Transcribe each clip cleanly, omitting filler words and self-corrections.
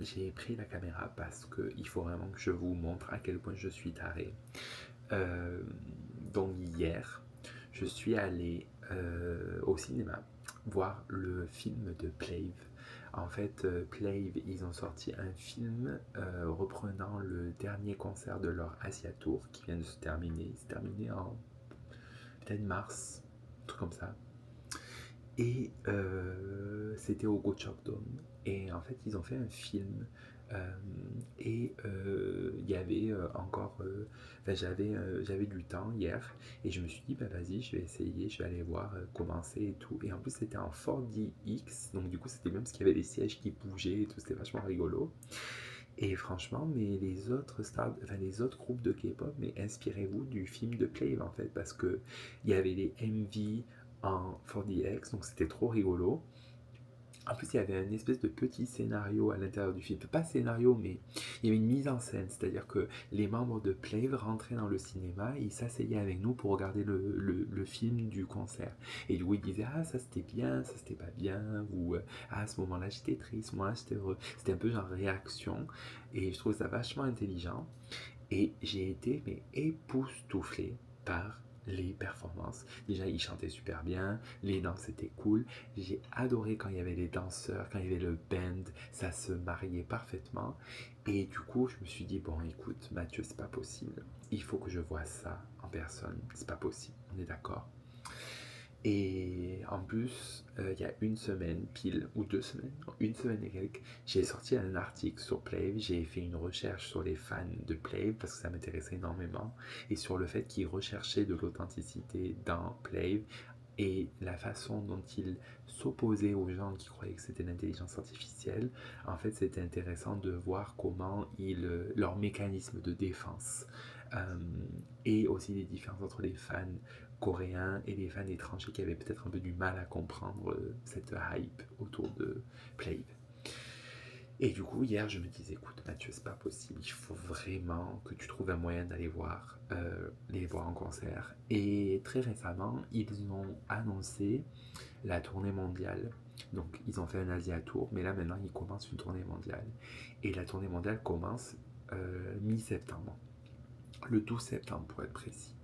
j'ai pris la caméra parce qu'il faut vraiment que je vous montre à quel point je suis taré. Donc hier, je suis allé au cinéma voir le film de Plave. En fait, Plave, ils ont sorti un film reprenant le dernier concert de leur Asia Tour qui vient de se terminer. Il s'est terminé en peut-être mars, un truc comme ça. Et c'était au Gochok Dome. Et en fait, ils ont fait un film. Et il y avait encore. J'avais du temps hier. Et je me suis dit, bah vas-y, je vais essayer, je vais aller voir comment c'est et tout. Et en plus, c'était en 4DX. Donc, du coup, c'était même parce qu'il y avait des sièges qui bougeaient et tout. C'était vachement rigolo. Et franchement, mais les autres stars, enfin les autres groupes de K-pop, mais inspirez-vous du film de Plave en fait, parce que il y avait les MV en 4DX, donc c'était trop rigolo. En plus, il y avait un espèce de petit scénario à l'intérieur du film. Pas scénario, mais il y avait une mise en scène. C'est-à-dire que les membres de Plave rentraient dans le cinéma et ils s'asseyaient avec nous pour regarder le film du concert. Et du coup, ils disaient ah, ça c'était bien, ça c'était pas bien, ou ah, à ce moment-là j'étais triste, ce moment-là j'étais heureux. C'était un peu genre réaction. Et je trouve ça vachement intelligent. Et j'ai été mais époustouflé par les performances. Déjà, ils chantaient super bien, les danses étaient cool. J'ai adoré quand il y avait les danseurs, quand il y avait le band, ça se mariait parfaitement. Et du coup, je me suis dit, bon, écoute, Mathieu, c'est pas possible. Il faut que je voie ça en personne. C'est pas possible, on est d'accord. Et en plus, il y a une semaine pile, ou 2 semaines, non, une semaine et quelques, j'ai sorti un article sur Plave, j'ai fait une recherche sur les fans de Plave parce que ça m'intéressait énormément, et sur le fait qu'ils recherchaient de l'authenticité dans Plave et la façon dont ils s'opposaient aux gens qui croyaient que c'était l'intelligence artificielle. En fait, c'était intéressant de voir comment leur mécanisme de défense euh, et aussi les différences entre les fans coréens et les fans étrangers qui avaient peut-être un peu du mal à comprendre cette hype autour de Plave. Et du coup, hier, je me disais, écoute, Mathieu, c'est pas possible, il faut vraiment que tu trouves un moyen d'aller les voir en concert. Et très récemment, ils ont annoncé la tournée mondiale. Donc, ils ont fait un Asia Tour, mais là, maintenant, ils commencent une tournée mondiale. Et la tournée mondiale commence mi-septembre, le 12 septembre pour être précis.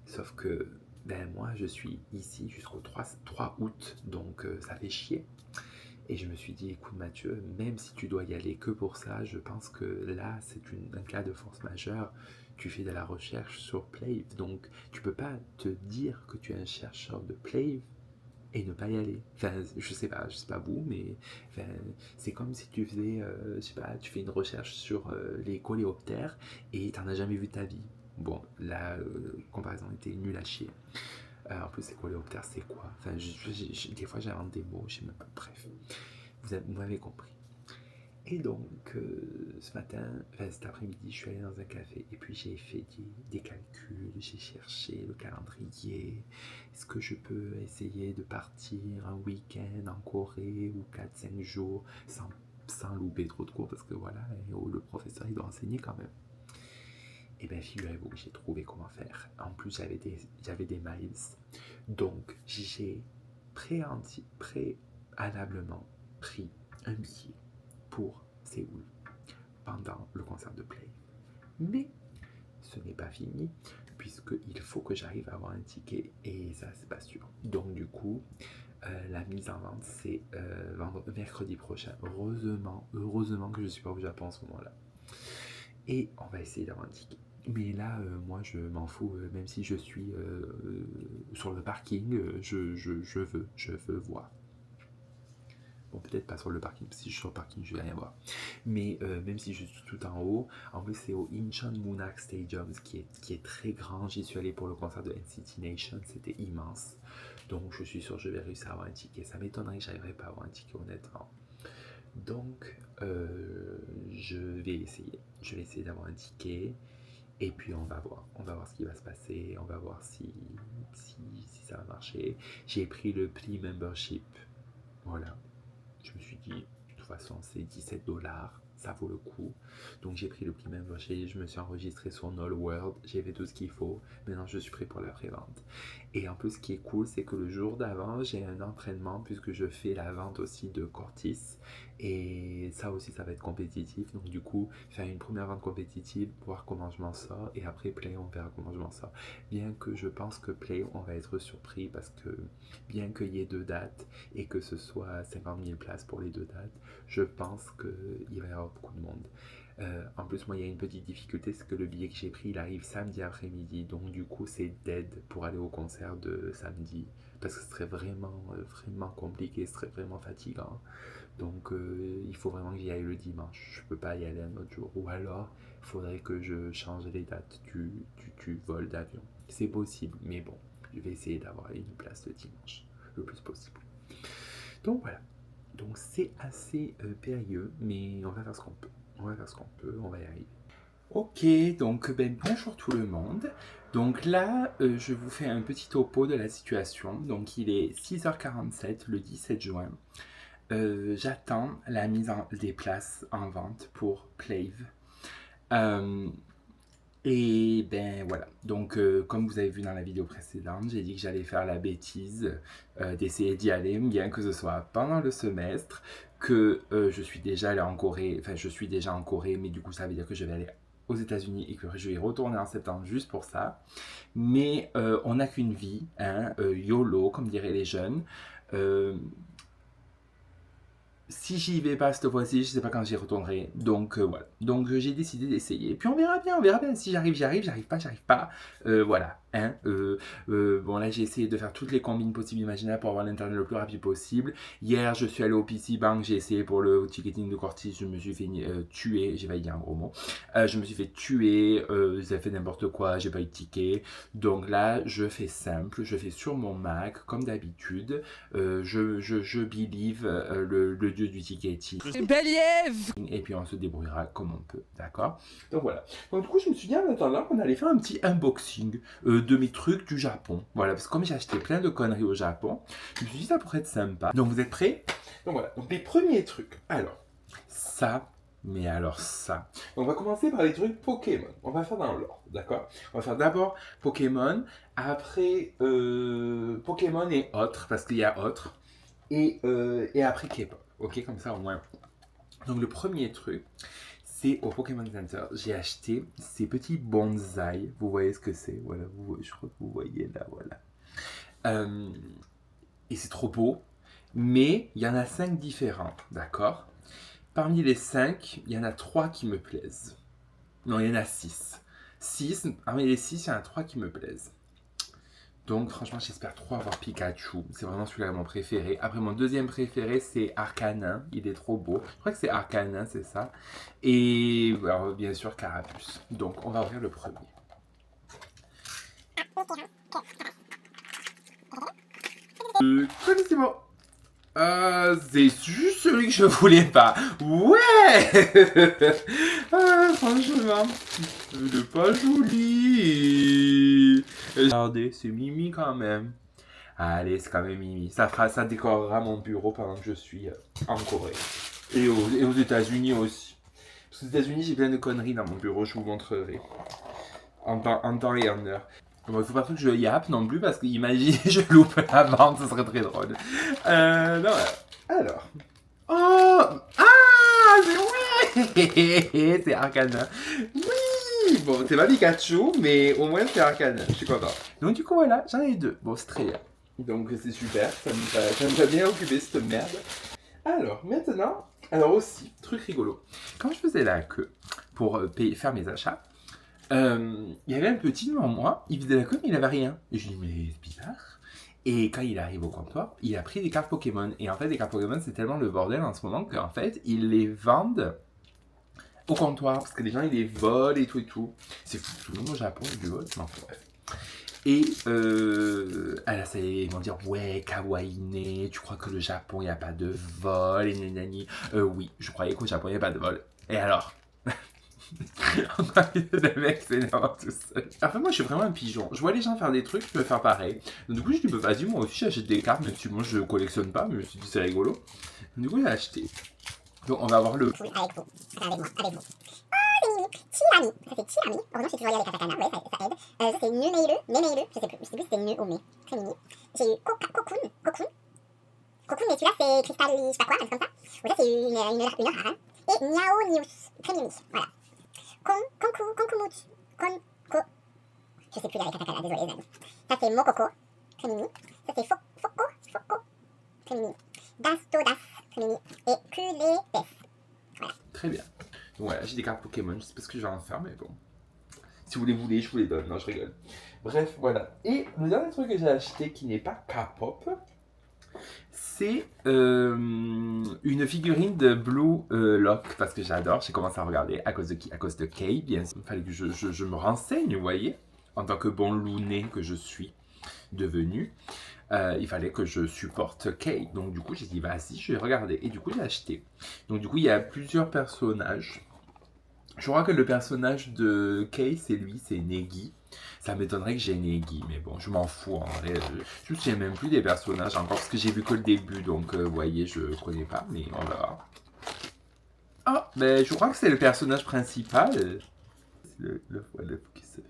Sauf que ben moi je suis ici jusqu'au 3 août, donc ça fait chier. Et je me suis dit, écoute Mathieu, même si tu dois y aller que pour ça, je pense que là c'est un cas de force majeure. Tu fais de la recherche sur Plave, donc tu peux pas te dire que tu es un chercheur de Plave et ne pas y aller. Enfin, je sais pas vous, mais enfin, c'est comme si tu faisais, je sais pas, tu fais une recherche sur les coléoptères et t'en as jamais vu de ta vie. Bon, la comparaison était nulle à chier. En plus, les coléoptères, c'est quoi? Enfin, des fois, j'invente des mots, je sais même pas. Bref, vous m'avez compris. Et donc, ce matin, enfin, cet après-midi, je suis allé dans un café et puis j'ai fait des calculs, j'ai cherché le calendrier. Est-ce que je peux essayer de partir un week-end en Corée ou 4-5 jours sans louper trop de cours parce que voilà, le professeur il doit enseigner quand même. Et bien, figurez-vous que j'ai trouvé comment faire. En plus, j'avais des miles. Donc, j'ai préalablement pris un billet pour Séoul pendant le concert de Play. Mais ce n'est pas fini, puisqu'il faut que j'arrive à avoir un ticket, et ça, c'est pas sûr. Donc, du coup, la mise en vente, c'est mercredi prochain. Heureusement que je suis pas au Japon en ce moment-là. Et on va essayer d'avoir un ticket. Mais là, moi, je m'en fous, même si je suis sur le parking, je veux voir. Bon, peut-être pas sur le parking, parce que si je suis sur le parking, je vais rien voir. Mais même si je suis tout en haut, en plus, c'est au Incheon Munhak Stadium, qui est très grand. J'y suis allé pour le concert de NCT Nation, c'était immense. Donc, je suis sûr que je vais réussir à avoir un ticket. Ça m'étonnerait que j'arriverai pas à avoir un ticket, honnêtement. Donc, je vais essayer. Je vais essayer d'avoir un ticket. Et puis on va voir ce qui va se passer, on va voir si ça va marcher. J'ai pris le Pli Membership, voilà. Je me suis dit, de toute façon c'est 17$, ça vaut le coup. Donc j'ai pris le Pli Membership, je me suis enregistré sur Null World, j'ai fait tout ce qu'il faut. Maintenant je suis prêt pour la pré-vente. Et en plus ce qui est cool, c'est que le jour d'avant, j'ai un entraînement puisque je fais la vente aussi de Cortis. Et ça aussi, ça va être compétitif. Donc du coup, faire une première vente compétitive, voir comment je m'en sors. Et après Play, on verra comment je m'en sors. Bien que je pense que Play, on va être surpris parce que bien qu'il y ait 2 dates et que ce soit 50 000 places pour les 2 dates, je pense qu'il va y avoir beaucoup de monde. En plus, moi, il y a une petite difficulté, c'est que le billet que j'ai pris, il arrive samedi après-midi. Donc du coup, c'est dead pour aller au concert de samedi. Parce que ce serait vraiment compliqué, ce serait vraiment fatigant. Donc il faut vraiment que j'y aille le dimanche. Je peux pas y aller un autre jour. Ou alors, il faudrait que je change les dates du vol d'avion. C'est possible, mais bon, je vais essayer d'avoir une place le dimanche, le plus possible. Donc voilà. Donc c'est assez périlleux, mais on va faire ce qu'on peut. On va y arriver. Ok, donc bonjour tout le monde. Donc là, je vous fais un petit topo de la situation. Donc il est 6h47 le 17 juin. J'attends la mise des places en vente pour Plave. Et ben voilà, donc comme vous avez vu dans la vidéo précédente, j'ai dit que j'allais faire la bêtise d'essayer d'y aller, bien que ce soit pendant le semestre, que je suis déjà allé en Corée, enfin je suis déjà en Corée, mais du coup ça veut dire que je vais aller aux États-Unis et que je vais y retourner en septembre juste pour ça. Mais on n'a qu'une vie, hein, YOLO comme diraient les jeunes. Si j'y vais pas cette fois-ci, je sais pas quand j'y retournerai. Donc voilà. Donc j'ai décidé d'essayer. Et puis on verra bien, on verra bien. Si j'arrive, j'arrive pas, j'arrive pas. Voilà. Hein. Bon là j'ai essayé de faire toutes les combines possibles imaginables pour avoir l'internet le plus rapide possible. Hier je suis allé au PC Bank, j'ai essayé pour le ticketing de Cortis, je me suis fait tuer, j'ai failli dire un gros mot. Je me suis fait tuer, j'ai fait n'importe quoi, j'ai pas eu de ticket. Donc là je fais simple, je fais sur mon Mac comme d'habitude. Je believe le dieu du ticketing. Et puis on se débrouillera comme on peut, d'accord? Donc voilà. Donc du coup je me suis dit en attendant qu'on allait faire un petit unboxing de mes trucs du Japon. Voilà, parce que comme j'ai acheté plein de conneries au Japon, je me suis dit ça pourrait être sympa. Donc vous êtes prêts? Donc voilà, donc mes premiers trucs. Alors, ça, mais alors ça. Donc, on va commencer par les trucs Pokémon. On va faire dans l'ordre, d'accord? On va faire d'abord Pokémon, après Pokémon et autres, parce qu'il y a autres, et après K-pop. Ok, comme ça au moins. Donc le premier truc, c'est au Pokémon Center. J'ai acheté ces petits bonsaïs. Vous voyez ce que c'est? Voilà, je crois que vous voyez là, voilà. Et c'est trop beau. Mais il y en a 5 différents, d'accord? Parmi les 5, il y en a 3 qui me plaisent. Non, il y en a 6. Parmi les 6, il y en a 3 qui me plaisent. Donc franchement, j'espère trop avoir Pikachu. C'est vraiment celui-là mon préféré. Après, mon deuxième préféré, c'est Arcanin. Il est trop beau. Je crois que c'est Arcanin, c'est ça. Et alors, bien sûr, Carapuce. Donc, on va ouvrir le premier. Connaissez-moi. C'est juste celui que je voulais pas. Ouais. Franchement, il est pas joli. Regardez, c'est Mimi quand même. Allez, c'est quand même Mimi. Ça décorera mon bureau pendant que je suis en Corée. Et aux États-Unis aussi. Parce qu'aux États-Unis, j'ai plein de conneries dans mon bureau, je vous montrerai. En temps et en heure. Bon, il faut pas que je yappe non plus, parce qu'imaginez, je loupe la vente, ce serait très drôle. Non, alors. Oh! Ah! C'est c'est Arcana. Oui! Bon, c'est pas Pikachu, mais au moins c'est Arcana. Je suis content. Donc, du coup, voilà, j'en ai 2. Bon, c'est très bien. Donc, c'est super. Ça me va bien occuper cette merde. Alors, maintenant, alors aussi, truc rigolo. Quand je faisais la queue pour faire mes achats, il y avait un petit devant moi, il faisait la queue, mais il avait rien. Et je dis, mais c'est bizarre. Et quand il arrive au comptoir, il a pris des cartes Pokémon. Et en fait, les cartes Pokémon, c'est tellement le bordel en ce moment qu'en fait, ils les vendent au comptoir. Parce que les gens, ils les volent et tout et tout. C'est fou, tout le monde au Japon, ils le volent. Non, bref. Et là, ça, ils vont dire, ouais, kawaii, tu crois que le Japon, il n'y a pas de vol, et nanani. Oui, je croyais qu'au Japon, il n'y a pas de vol. Et alors? Le mec s'énerve tout seul. Enfin, moi, je suis vraiment un pigeon. Je vois les gens faire des trucs, je peux faire pareil. Donc, du coup, je dis, bah, vas-y, moi aussi, j'achète des cartes, même si moi, je collectionne pas, mais je me suis dit, c'est rigolo. Du coup, j'ai acheté. Donc, on va voir le. Oui, avec vous. Avec moi, avec vous. Oh, c'est mignon. Tirami. Ça, c'est Tirami. Heureusement, j'ai toujours lié avec katakana. Ouais, ça aide. Ça, c'est Nemeiru. Je sais plus si c'est Nu ou Me. Très mignon. J'ai eu Cocoon. Cocoon, mais celui-là c'est Crystal, je sais pas quoi, un truc comme ça. Ou ça c'est une rare. Hein. Et Miao Nius, très mimi, voilà. Konkumouch, Konko. Je sais plus les katakana, désolé les amis. Ça c'est Mokoko, très mimi. Ça c'est Foko, très mimi. Das, très mimi. Et Kuledes. Voilà. Très bien. Donc voilà, j'ai des cartes Pokémon, je sais pas ce que je vais en faire, mais bon. Si vous les voulez, je vous les donne. Non, je rigole. Bref, voilà. Et le dernier truc que j'ai acheté qui n'est pas K-pop, c'est une figurine de Blue Lock, parce que j'adore. J'ai commencé à regarder. À cause de qui? À cause de Kay, bien sûr. Il fallait que je me renseigne, vous voyez, en tant que bon lounet que je suis devenu. Il fallait que je supporte Kay. Donc du coup, j'ai dit, vas-y, je vais regarder. Et du coup, j'ai acheté. Donc du coup, il y a plusieurs personnages. Je crois que le personnage de Kay, c'est lui, c'est Negi. Ça m'étonnerait que j'ai Negi, mais bon, je m'en fous en vrai. Je ne sais même plus des personnages encore, parce que j'ai vu que le début, donc vous voyez, je connais pas, mais on verra. Ah, mais je crois que c'est le personnage principal. C'est le qui se fait.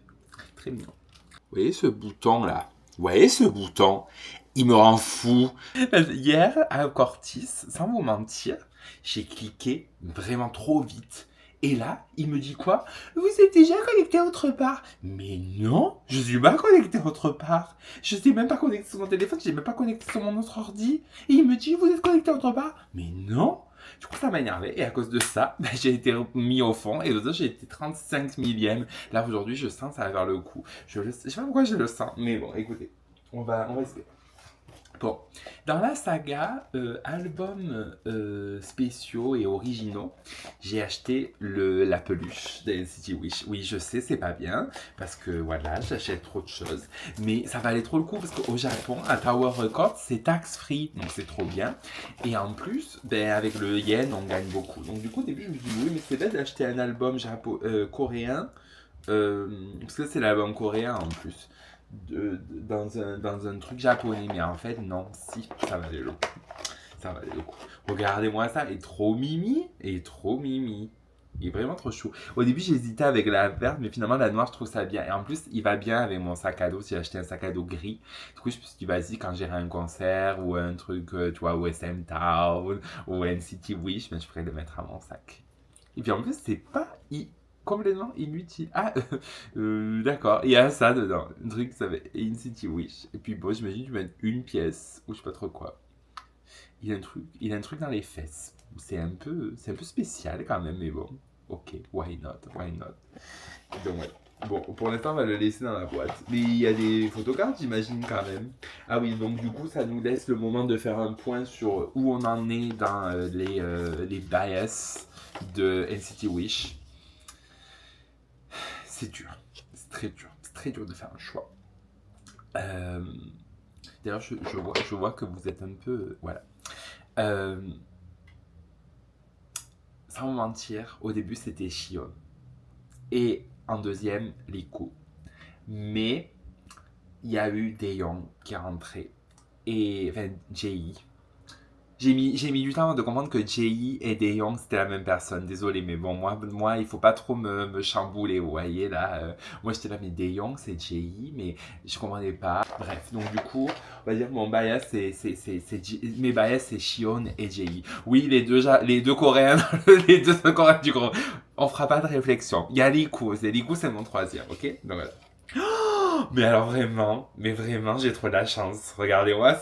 Très mignon. Vous voyez ce bouton là? Vous voyez ce bouton? Il me rend fou. Hier, à Cortis, sans vous mentir, j'ai cliqué vraiment trop vite. Et là, il me dit quoi? Vous êtes déjà connecté autre part? Mais non, je suis pas connecté autre part. Je suis même pas connecté sur mon téléphone, je n'ai même pas connecté sur mon autre ordi. Et il me dit, vous êtes connecté autre part? Mais non. Du coup, ça m'a énervé. Et à cause de ça, j'ai été mis au fond. Et l'autre, j'ai été 35 millième. Là, aujourd'hui, je sens ça va vers le coup. Je sais pas pourquoi je le sens. Mais bon, écoutez, on va essayer. Bon, dans la saga albums spéciaux et originaux, j'ai acheté la peluche de NCT Wish. Oui, je sais, c'est pas bien, parce que voilà, j'achète trop de choses. Mais ça valait trop le coup, parce qu'au Japon, à Tower Records, c'est tax-free, donc c'est trop bien. Et en plus, ben, avec le yen, on gagne beaucoup. Donc du coup, au début, je me suis dit, oui, mais c'est bête d'acheter un album coréen, parce que c'est l'album coréen en plus. Dans un truc japonais, mais en fait non, si, ça valait le coup, ça valait le coup. Regardez-moi ça, il est trop mimi, il est vraiment trop chou. Au début j'hésitais avec la verte, mais finalement la noire je trouve ça bien, et en plus il va bien avec mon sac à dos. J'ai acheté un sac à dos gris, du coup je me suis dit vas-y, quand j'irai à un concert ou un truc, tu vois, OSM Town ou NCT Wish, ben, je pourrais le mettre à mon sac. Et puis en plus c'est pas complètement inutile. Ah, d'accord, il y a ça dedans. Un truc qui s'appelle NCT Wish. Et puis bon, j'imagine que tu mets une pièce, ou je sais pas trop quoi. Il a un truc dans les fesses. C'est un peu spécial quand même, mais bon. Ok, why not. Donc ouais. Bon, pour l'instant, on va le laisser dans la boîte. Mais il y a des photocards, j'imagine, quand même. Ah oui, donc du coup, ça nous laisse le moment de faire un point sur où on en est dans les bias de NCT Wish. C'est dur, c'est très dur de faire un choix. D'ailleurs, je vois que vous êtes un peu... Voilà. Sans vous mentir, au début, c'était Shion. Et en deuxième, Liku. Mais il y a eu Daeyoung qui est rentré. Et, enfin, Jae. J'ai mis du temps avant de comprendre que Jae et Daeyoung c'était la même personne. Désolé, mais bon, moi il faut pas trop me chambouler, vous voyez là. Moi j'étais là, mais Daeyoung c'est Jae, mais je comprenais pas. Bref, donc du coup, on va dire que mon bias mes bias c'est Shion et Jae. Oui, les deux coréens, les deux coréens du groupe. On fera pas de réflexion. Il y a Liku c'est mon troisième, ok? Donc voilà. Mais alors vraiment, j'ai trop de la chance. Regardez-moi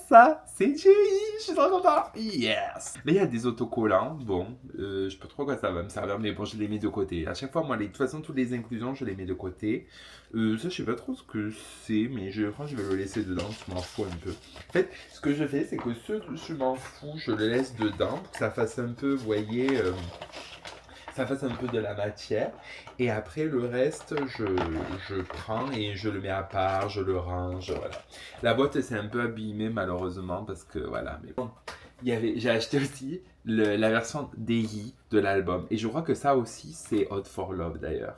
ça, c'est Jay, je suis trop content, yes. Là il y a des autocollants, bon, je sais pas trop quoi ça va me servir, mais bon je les mets de côté. À chaque fois moi, de toute façon toutes les inclusions je les mets de côté. Ça je sais pas trop ce que c'est, mais franchement je vais le laisser dedans, je m'en fous un peu. En fait, ce que je fais c'est que ceux que je m'en fous, je le laisse dedans pour que ça fasse un peu, vous voyez... ça fasse un peu de la matière, et après le reste je prends et je le mets à part, je le range, voilà. La boîte s'est un peu abîmée malheureusement parce que voilà, mais bon, j'ai acheté aussi la version DI de l'album, et je crois que ça aussi c'est Hot for Love d'ailleurs.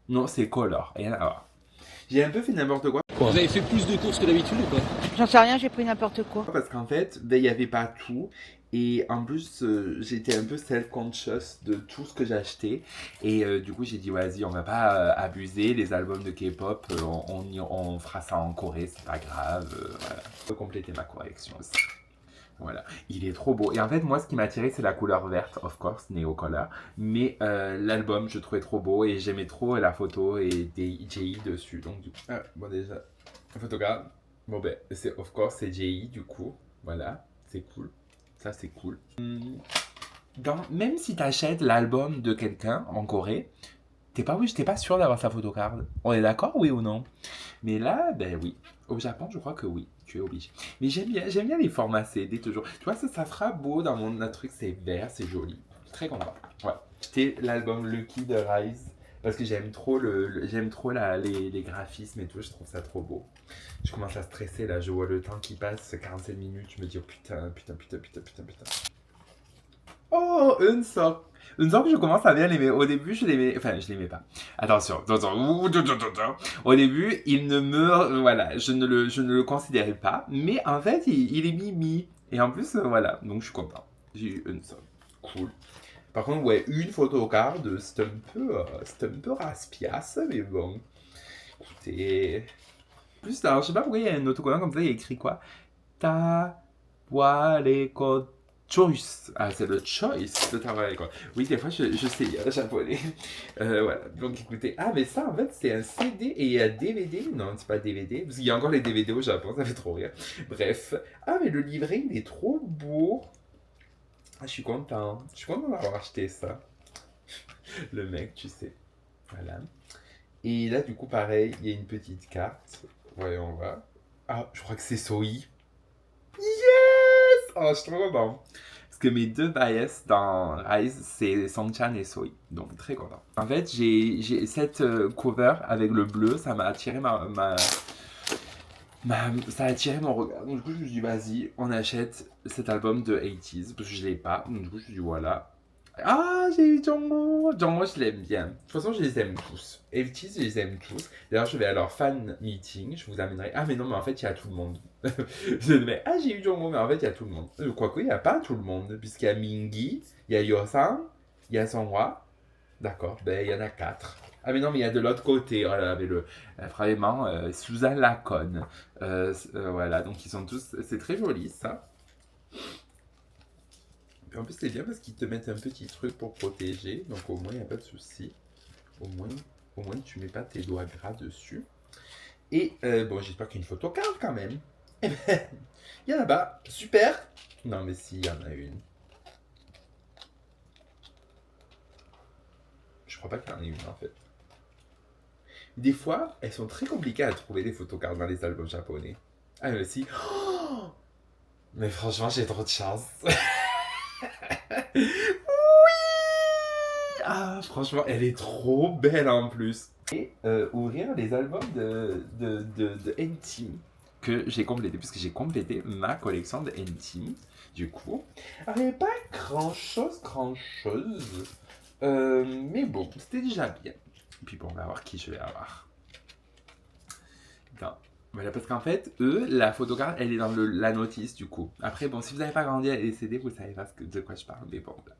Non, c'est Color, rien à voir. J'ai un peu fait n'importe quoi. Vous avez fait plus de courses que d'habitude ou pas? J'en sais rien, j'ai pris n'importe quoi. Parce qu'en fait, il n'y avait pas tout. Et en plus, j'étais un peu self-conscious de tout ce que j'achetais. Et du coup, j'ai dit, vas-y, on va pas abuser. Les albums de K-pop, on fera ça en Corée, c'est pas grave. Voilà. Je peux compléter ma collection aussi. Voilà, il est trop beau. Et en fait, moi, ce qui m'a attiré, c'est la couleur verte, of course, Neo Color. Mais l'album, je trouvais trop beau et j'aimais trop la photo et des JI dessus. Donc, du coup, bon, déjà, photographe. Bon, ben, c'est of course, c'est JI, du coup. Voilà, c'est cool. Ça, c'est cool. Même si tu achètes l'album de quelqu'un en Corée, t'es pas sûr d'avoir sa photocard. On est d'accord, oui ou non? Mais là, ben oui. Au Japon, je crois que oui, tu es obligé. Mais j'aime bien les formats CD toujours. Tu vois, ça sera beau dans mon truc, c'est vert, c'est joli. Très content. Ouais. C'était l'album Lucky de Rise. Parce que j'aime trop, j'aime trop les graphismes et tout, je trouve ça trop beau. Je commence à stresser là, je vois le temps qui passe, 47 minutes, je me dis oh putain. Oh, Unsok. Unsok, je commence à bien l'aimer. Au début, je l'aimais. Enfin, je l'aimais pas. Attention. Au début, il ne me. Voilà, je ne le considérais pas. Mais en fait, il est mimi. Et en plus, voilà. Donc, je suis content. J'ai eu Unsok. Cool. Par contre, ouais, une photocard, c'est un peu raspiace, mais bon. Écoutez. En plus, alors, je sais pas pourquoi il y a un autocollant comme ça, il y a écrit quoi? Ta. Wa choice. Ah, c'est le choice de travail, quoi. Oui, des fois, je sais japonais. Voilà. Donc, écoutez. Ah, mais ça, en fait, c'est un CD et un DVD. Non, c'est pas DVD. Parce qu'il y a encore les DVD au Japon, ça fait trop rire. Bref. Ah, mais le livret, il est trop beau. Ah, je suis content. Je suis content d'avoir acheté ça. Le mec, tu sais. Voilà. Et là, du coup, pareil, il y a une petite carte. Voyons voir. Ah, je crois que c'est Soi. Yes! Oh, je suis trop content. Parce que mes deux bias dans Rise, c'est Songchan et Soi. Donc, très content. En fait, j'ai cette cover avec le bleu, ça m'a attiré ça a attiré mon regard. Donc, du coup, je me suis dit, vas-y, on achète cet album de 80s. Parce que je l'ai pas. Donc, du coup, je me suis dit, voilà. Ah, j'ai eu Jongho. Jongho, je l'aime bien. De toute façon, je les aime tous. 80s, je les aime tous. D'ailleurs, je vais à leur fan meeting. Je vous amènerai. Ah, mais non, mais en fait, il y a tout le monde. Je vais, ah, j'ai eu Jongho, mais en fait, il y a tout le monde. Quoique, il n'y a pas tout le monde. Puisqu'il y a Mingi, il y a Yosan, il y a Songhwa. D'accord, ben, il y en a 4. Ah, mais non, mais il y a de l'autre côté. Oh là là, mais vraiment, Suzanne Laconne. Voilà, donc ils sont tous. C'est très joli, ça. Et en plus, c'est bien parce qu'ils te mettent un petit truc pour protéger. Donc, au moins, il n'y a pas de souci. Au moins, tu mets pas tes doigts gras dessus. Et bon, j'espère qu'il y a une photocard quand même. Eh ben, il y en a pas. Super. Non, mais si, il y en a une. Je crois pas qu'il y en ait une en fait. Des fois, elles sont très compliquées à trouver les photocards dans les albums japonais. Ah, mais si. Oh, mais franchement, j'ai trop de chance. Oui. Ah, franchement, elle est trop belle en plus. Et ouvrir les albums de N-Team que j'ai complété, puisque j'ai complété ma collection de N-Team. Du coup, il n'y avait pas grand-chose. Mais bon, c'était déjà bien. Et puis bon, on va voir qui je vais avoir. Attends. Voilà, parce qu'en fait, eux, la photocard, elle est dans la notice du coup. Après, bon, si vous n'avez pas grandi à les CD, vous ne savez pas de quoi je parle. Mais bon, là.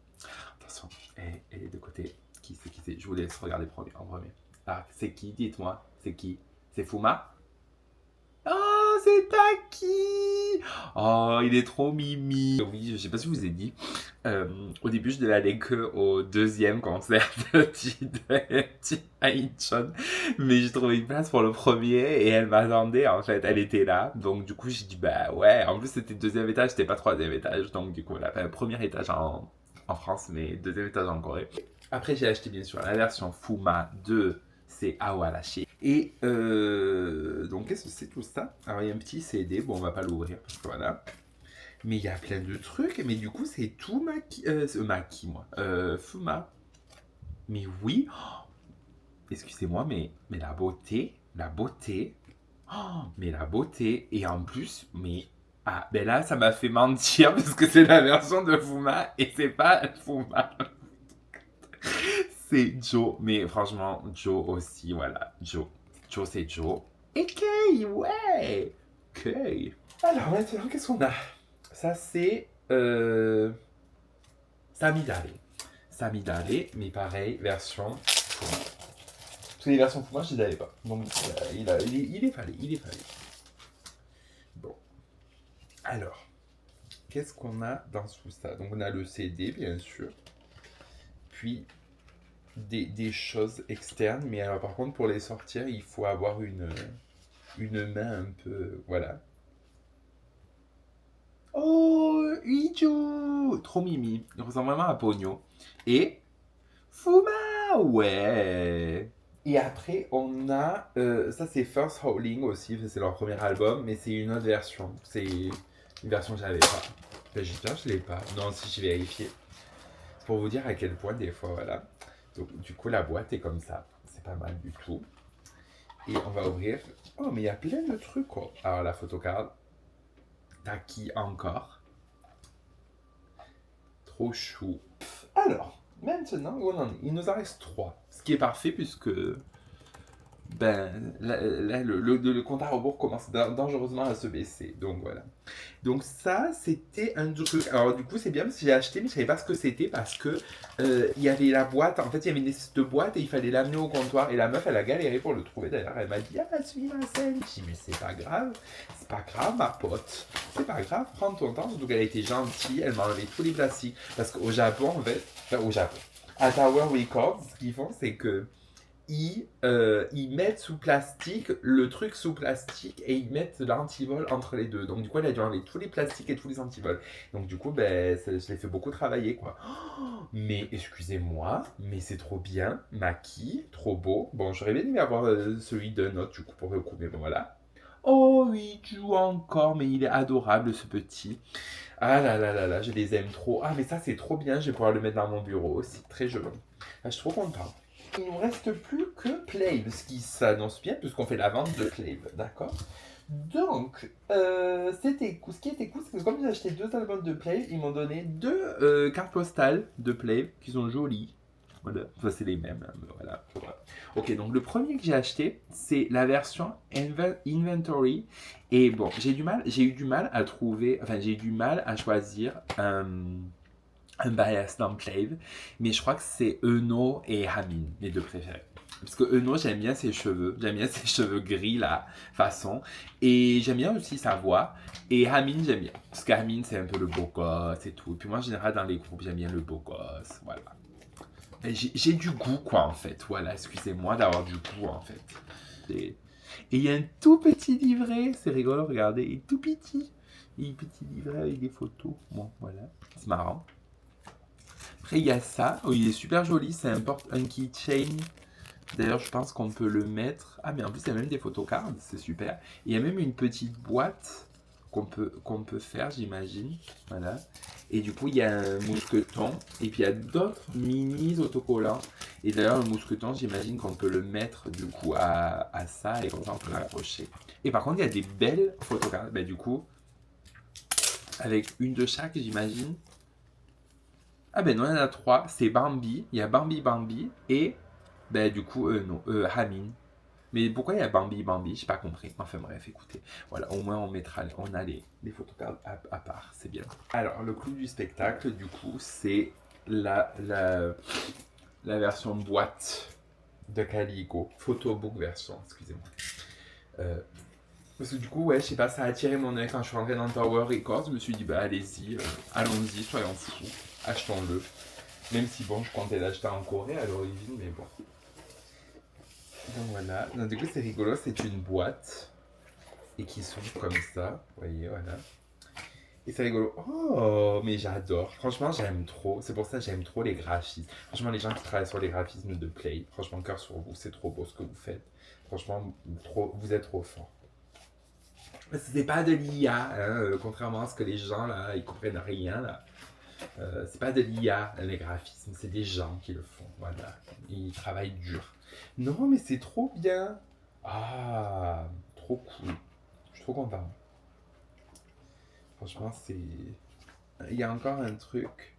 Attention, elle est de côté. Qui c'est? Je vous laisse regarder en premier. Ah, c'est qui? Dites-moi. C'est qui? C'est Fuma? Oh, c'est Taki! Oh, il est trop mimi. Oui, je sais pas si je vous ai dit. Au début, je devais aller que au deuxième concert de Aichon. Mais j'ai trouvé une place pour le premier et elle m'attendait en fait. Elle était là. Donc, du coup, j'ai dit bah ouais. En plus, c'était deuxième étage, c'était pas troisième étage. Donc, du coup, voilà. Enfin, premier étage en France, mais deuxième étage en Corée. Après, j'ai acheté bien sûr la version Fuma de c'est Awarashi. Et donc, qu'est-ce que c'est tout ça? Alors, il y a un petit CD. Bon, on va pas l'ouvrir parce que voilà. Mais il y a plein de trucs. Mais du coup, c'est tout Maki, moi. Fuma. Mais oui. Oh, excusez-moi, mais la beauté. Oh, mais la beauté. Et en plus, mais. Ah, ben là, ça m'a fait mentir parce que c'est la version de Fuma et c'est pas Fuma. C'est Joe, mais franchement, Joe aussi, voilà. Joe, c'est Joe. Et Kay, ouais. Kay. Alors maintenant, qu'est-ce qu'on a? Ça, c'est Samidare. Samidare, mais pareil, version Fuma. Toutes les versions Fuma, je les avais pas. Donc, il est fallait, il est fallait. Bon. Alors, qu'est-ce qu'on a dans tout ça? Donc, on a le CD, bien sûr. Puis, des choses externes. Mais alors, par contre, pour les sortir, il faut avoir une main un peu... Voilà. Oh, Ijo! Trop mimi. Il ressemble vraiment à Pogno. Et Fuma, ouais. Et après, on a... ça, c'est First Howling aussi. C'est leur premier album, mais c'est une autre version. C'est une version que j'avais pas. Ben, j'espère que je l'ai pas. Non, si j'ai vérifié. C'est pour vous dire à quel point, des fois, voilà. Donc, du coup, la boîte est comme ça. C'est pas mal du tout. Et on va ouvrir... Oh, mais il y a plein de trucs, quoi. Alors, la photocard. T'as qui encore? Trop chou. Alors, maintenant, où on en est? Il nous en reste 3. Ce qui est parfait puisque ben, là, le compte à rebours commence dangereusement à se baisser. Donc voilà. Donc ça, c'était un truc. Alors du coup, c'est bien parce que j'ai acheté, mais je savais pas ce que c'était parce que il y avait la boîte. En fait, il y avait une espèce de boîte et il fallait l'amener au comptoir. Et la meuf, elle a galéré pour le trouver. D'ailleurs, elle m'a dit ah, suis ma scène. J'ai dit mais c'est pas grave, ma pote. C'est pas grave, prends ton temps. Donc elle a été gentille, elle m'a enlevé tous les plastiques parce qu'au Japon, en fait, enfin, au Japon, à Tower Records, ce qu'ils font, c'est que ils mettent sous plastique le truc sous plastique et ils mettent l'antivol entre les deux. Donc du coup, elle a dû enlever tous les plastiques et tous les antivols. Donc du coup, ben, je l'ai fait beaucoup travailler, quoi. Oh, mais excusez-moi, mais c'est trop bien. Maki, trop beau. Bon, j'aurais bien aimé avoir celui d'un autre, du coup, pour le coup, mais bon, voilà. Oh oui, il joue encore, mais il est adorable, ce petit. Ah là là là là, je les aime trop. Ah, mais ça, c'est trop bien, je vais pouvoir le mettre dans mon bureau aussi. Très joli. Ah, je suis trop content. Il ne nous reste plus que Plave, ce qui s'annonce bien puisqu'on fait la vente de Plave, d'accord? Donc, c'était cool. Ce qui était cool, c'est que comme j'ai acheté 2 albums de Plave, ils m'ont donné 2 cartes postales de Plave qui sont jolies. Voilà, enfin, c'est les mêmes. Hein, voilà. Ok, donc le premier que j'ai acheté, c'est la version Inventory. Et bon, j'ai eu du mal à trouver, enfin j'ai eu du mal à choisir un bias dans Plave, mais je crois que c'est Eno et Hamin, mes deux préférés. Parce que Eno, j'aime bien ses cheveux gris là, façon, et j'aime bien aussi sa voix, et Hamin, j'aime bien, parce que Hamin, c'est un peu le beau gosse et tout, et puis moi, en général, dans les groupes, j'aime bien le beau gosse, voilà. J'ai du goût, quoi, en fait, voilà, excusez-moi d'avoir du goût, en fait. Et il y a un tout petit livret, c'est rigolo, regardez, il est tout petit, il y a un petit livret avec des photos, bon, voilà, c'est marrant. Après, il y a ça. Oh, il est super joli. C'est un keychain. D'ailleurs, je pense qu'on peut le mettre. Ah, mais en plus, il y a même des photocards. C'est super. Il y a même une petite boîte qu'on peut faire, j'imagine. Voilà. Et du coup, il y a un mousqueton. Et puis, il y a d'autres mini autocollants. Et d'ailleurs, le mousqueton, j'imagine qu'on peut le mettre du coup à ça. Et comme ça, on peut l'accrocher. Et par contre, il y a des belles photocards. Ben, du coup, avec une de chaque, j'imagine. Ah ben non, il y en a 3. C'est Bambi. Il y a Bambi et ben du coup, non, Hamin. Mais pourquoi il y a Bambi? J'ai pas compris. Enfin bref, écoutez. Voilà, au moins on a les photocards à part. C'est bien. Alors, le clou du spectacle, du coup, c'est la version boîte de Caligo. Photobook version, excusez-moi. Parce que du coup, ouais, je sais pas, ça a attiré mon œil quand je suis rentré dans Tower Records. Je me suis dit, bah allez-y, allons-y, soyons fous, achetons-le. Même si bon, je comptais l'acheter en Corée à l'origine, mais bon. Donc voilà. Donc, du coup, c'est rigolo, c'est une boîte et qui s'ouvre comme ça. Vous voyez, voilà. Et c'est rigolo. Oh, mais j'adore. Franchement, j'aime trop. C'est pour ça que j'aime trop les graphismes. Franchement, les gens qui travaillent sur les graphismes de Play, franchement, cœur sur vous, c'est trop beau ce que vous faites. Franchement, vous êtes trop fort. C'est pas de l'IA, hein, contrairement à ce que les gens là, ils comprennent rien là. C'est pas de l'IA les graphismes, c'est des gens qui le font. Voilà, ils travaillent dur. Non, mais c'est trop bien. Ah, trop cool. Je suis trop content. Franchement, c'est. Il y a encore un truc.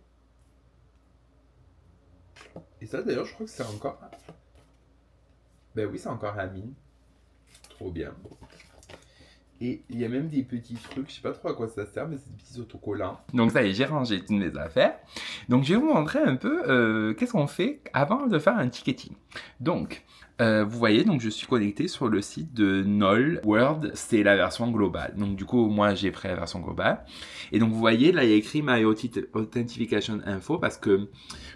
Et ça, d'ailleurs, je crois que c'est encore. Ben oui, c'est encore Amine. Trop bien. Et il y a même des petits trucs, je sais pas trop à quoi ça sert, mais c'est des petits autocollants. Donc ça y est, j'ai rangé toutes mes affaires. Donc je vais vous montrer un peu qu'est-ce qu'on fait avant de faire un ticketing. Donc, vous voyez, donc je suis connecté sur le site de Knoll World, c'est la version globale. Donc du coup, moi j'ai pris la version globale. Et donc vous voyez, là il y a écrit My Authentication Info parce que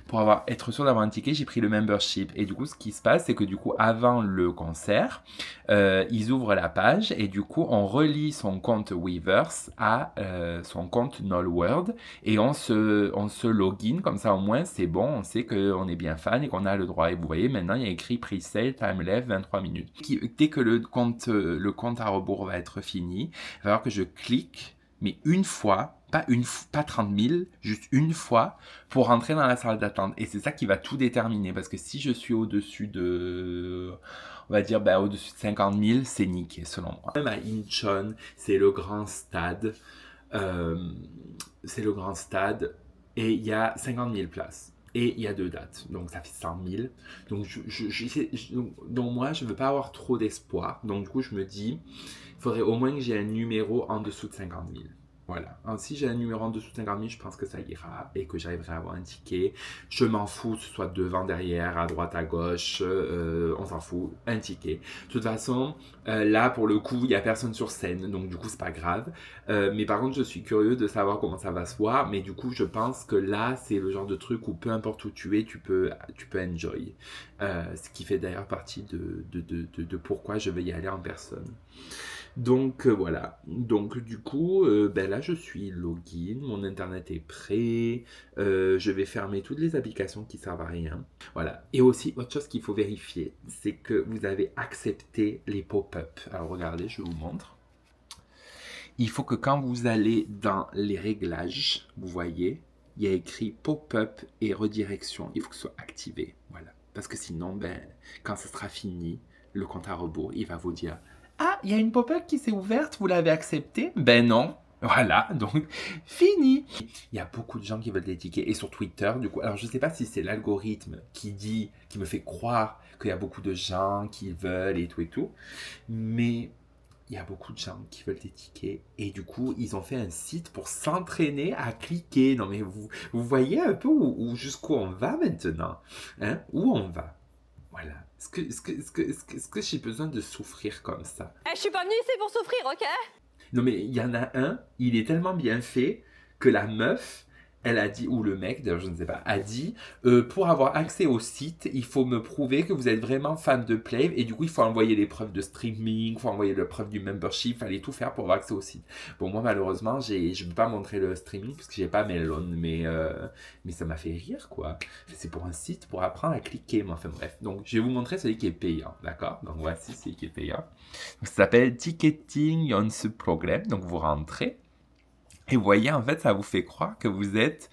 pour être sûr d'avoir un ticket, j'ai pris le membership. Et du coup, ce qui se passe, c'est que du coup, avant le concert, ils ouvrent la page et du coup, on relie son compte Weverse à son compte Knoll World et on se login. Comme ça, au moins, c'est bon. On sait qu'on est bien fan et qu'on a le droit. Et vous voyez, maintenant, il y a écrit pre-sale, time left, 23 minutes. Dès que le compte à rebours va être fini, il va falloir que je clique, mais une fois, pas 30 000, juste une fois, pour rentrer dans la salle d'attente. Et c'est ça qui va tout déterminer. Parce que si je suis au-dessus de... On va dire au-dessus de 50 000, c'est niqué selon moi. Même à Incheon, c'est le grand stade. Et il y a 50 000 places. Et il y a 2 dates, donc ça fait 100 000. Donc moi, je ne veux pas avoir trop d'espoir. Donc du coup, je me dis, il faudrait au moins que j'ai un numéro en dessous de 50 000. Voilà. Alors, si j'ai un numéro en dessous de 50 000, je pense que ça ira et que j'arriverai à avoir un ticket. Je m'en fous, que ce soit devant, derrière, à droite, à gauche, on s'en fout, un ticket. De toute façon, là, pour le coup, il n'y a personne sur scène, donc du coup, c'est pas grave. Mais par contre, je suis curieux de savoir comment ça va se voir. Mais du coup, je pense que là, c'est le genre de truc où peu importe où tu es, tu peux enjoy. Ce qui fait d'ailleurs partie de pourquoi je vais y aller en personne. Donc voilà, donc du coup, là je suis login, mon internet est prêt, je vais fermer toutes les applications qui servent à rien. Voilà, et aussi autre chose qu'il faut vérifier, c'est que vous avez accepté les pop-up. Alors regardez, je vous montre. Il faut que quand vous allez dans les réglages, vous voyez, il y a écrit pop-up et redirection, il faut que ce soit activé, voilà. Parce que sinon, quand ce sera fini, le compte à rebours, il va vous dire... Ah, il y a une pop-up qui s'est ouverte, vous l'avez acceptée? Ben non. Voilà, donc fini. Il y a beaucoup de gens qui veulent des tickets et sur Twitter, du coup, alors je ne sais pas si c'est l'algorithme qui me fait croire qu'il y a beaucoup de gens qui veulent et tout, mais il y a beaucoup de gens qui veulent des tickets et du coup, ils ont fait un site pour s'entraîner à cliquer. Non mais vous voyez un peu jusqu'où on va maintenant, hein? Où on va? Voilà. Est-ce que j'ai besoin de souffrir comme ça? Je suis pas venue ici pour souffrir, ok? Non mais il y en a un, il est tellement bien fait que la meuf, elle a dit, ou le mec, d'ailleurs je ne sais pas, a dit, pour avoir accès au site, il faut me prouver que vous êtes vraiment fan de Play, et du coup il faut envoyer les preuves de streaming, il faut envoyer les preuves du membership, il fallait tout faire pour avoir accès au site. Bon moi malheureusement, je ne peux pas montrer le streaming parce que j'ai pas Melon, mais ça m'a fait rire quoi. C'est pour un site pour apprendre à cliquer, mais enfin bref. Donc je vais vous montrer celui qui est payant, d'accord? Donc voici celui qui est payant. Donc, ça s'appelle Ticketing on ce Program, donc vous rentrez. Et vous voyez, en fait, ça vous fait croire que vous êtes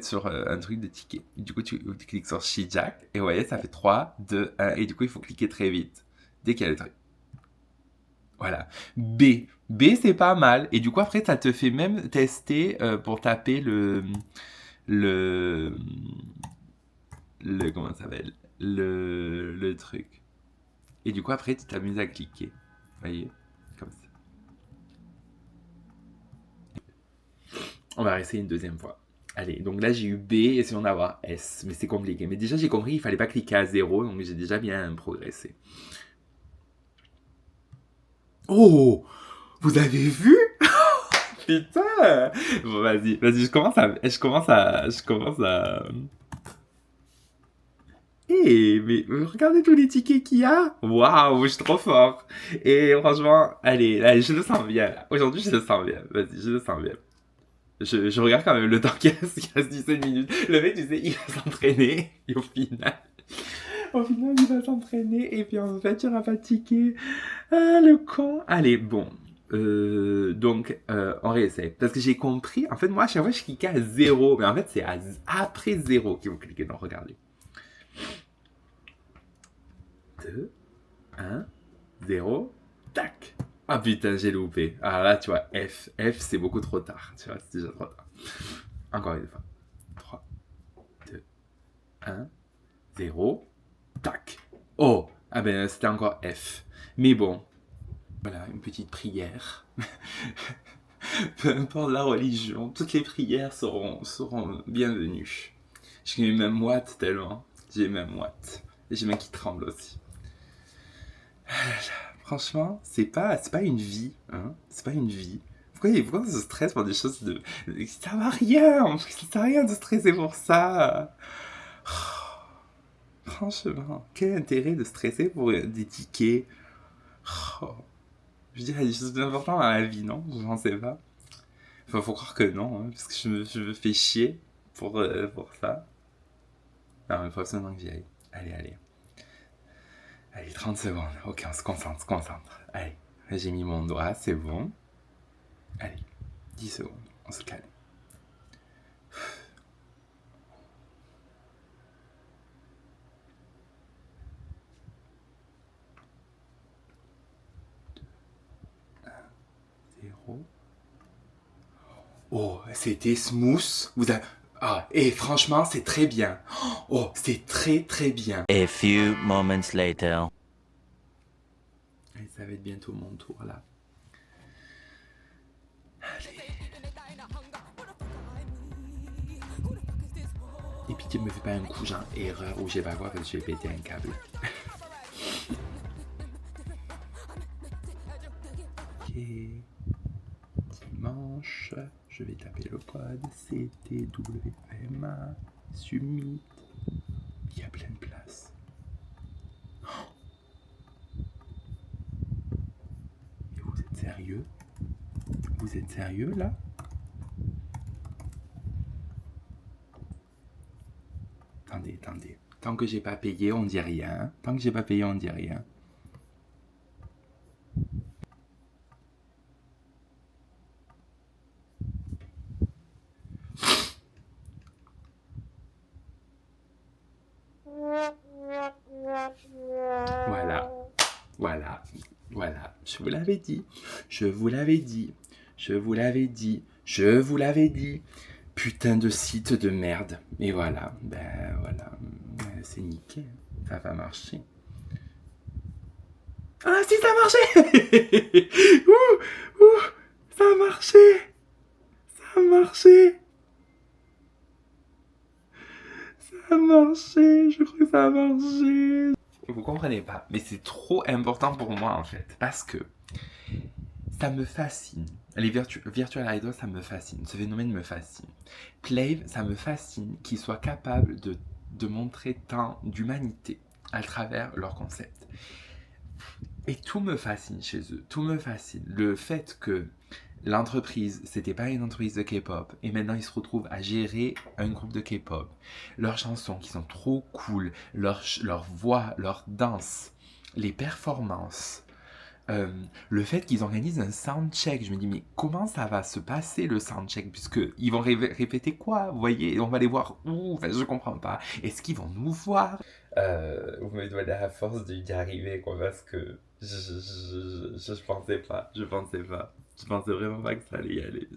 sur un truc de ticket. Du coup, tu cliques sur Shijak, et vous voyez, ça fait 3, 2, 1, et du coup, il faut cliquer très vite, dès qu'il y a le truc. Voilà. B, c'est pas mal. Et du coup, après, ça te fait même tester pour taper comment ça s'appelle? Le truc. Et du coup, après, tu t'amuses à cliquer. Vous voyez? Comme ça. On va réessayer une deuxième fois. Allez, donc là j'ai eu B et essayons d'avoir S, mais c'est compliqué. Mais déjà j'ai compris qu'il fallait pas cliquer à 0, donc j'ai déjà bien progressé. Oh, vous avez vu? Putain. Bon vas-y, je commence à... mais regardez tous les tickets qu'il y a. Waouh, je suis trop fort. Et franchement, allez, je le sens bien. Aujourd'hui je le sens bien. Vas-y, je le sens bien. Je regarde quand même le temps qu'il reste 17 minutes. Le mec, tu sais, il va s'entraîner. Et au final, il va s'entraîner. Et puis en fait, il aura pas de ticket. Ah, le con. Allez, bon. Donc, on réessaye. Parce que j'ai compris. En fait, moi, à chaque fois, je cliquais à 0. Mais en fait, c'est après 0 qu'il faut cliquer. Donc, regardez. 2, 1, 0. Tac. Ah putain, j'ai loupé. Ah là, tu vois, F, c'est beaucoup trop tard. Tu vois, c'est déjà trop tard. Encore une fois. 3, 2, 1, 0. Tac. Oh, ah ben c'était encore F. Mais bon, Voilà, une petite prière. Peu importe la religion, toutes les prières seront bienvenues. J'ai même moite tellement. J'ai même moite. Et j'ai mains qui tremblent aussi. Franchement, c'est pas une vie. Hein? C'est pas une vie. Pourquoi on se stresse pour des choses de... Ça sert à rien. Ça sert à rien de stresser pour ça. Franchement, quel intérêt de stresser pour des tickets? Je dirais des choses plus importantes dans la vie, non? Je n'en sais pas. Enfin, faut croire que non, hein, parce que je me fais chier pour ça. Non, il faut absolument que j'y aille. Allez. Allez, 30 secondes. Ok, on se concentre. Allez, j'ai mis mon doigt, c'est bon. Allez, 10 secondes, on se calme. Oh, c'était smooth. Et franchement, c'est très bien. Oh, c'est très très bien. A few moments later. Et ça va être bientôt mon tour là. Allez. Et pitié, me fais pas un coup genre erreur où j'ai pas voir parce que je vais péter un câble. Ok. Dimanche, je vais taper le code CTWMA Summit. Il y a plein de places. Mais vous êtes sérieux? Vous êtes sérieux là? Attendez. Tant que j'ai pas payé, on dit rien. Voilà. Je vous l'avais dit. Putain de site de merde. Et voilà. C'est niqué. Ça va marcher. Ah si, ça a marché. Ça a marché. Je crois que ça a marché. Vous comprenez pas, mais c'est trop important pour moi en fait, parce que ça me fascine. Les virtual idols, ça me fascine. Ce phénomène me fascine. Plave, ça me fascine qu'ils soient capables de montrer tant d'humanité à travers leur concept. Et tout me fascine chez eux. Tout me fascine. Le fait que l'entreprise, c'était pas une entreprise de K-pop, et maintenant ils se retrouvent à gérer un groupe de K-pop. Leurs chansons qui sont trop cool, leur voix, leur danse, les performances, le fait qu'ils organisent un soundcheck. Je me dis, mais comment ça va se passer le soundcheck? Puisqu'ils vont répéter quoi? Vous voyez, on va les voir où? Enfin, je comprends pas. Est-ce qu'ils vont nous voir? Vous me donnez à force d'y arriver, quoi, parce que je pensais pas. Je pensais vraiment pas que ça allait y aller.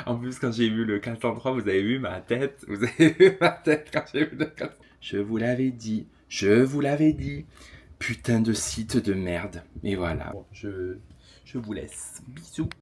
En plus, quand j'ai vu le 403, vous avez vu ma tête. Quand j'ai vu le 403. Je vous l'avais dit. Putain de site de merde. Et voilà. Bon, je vous laisse. Bisous.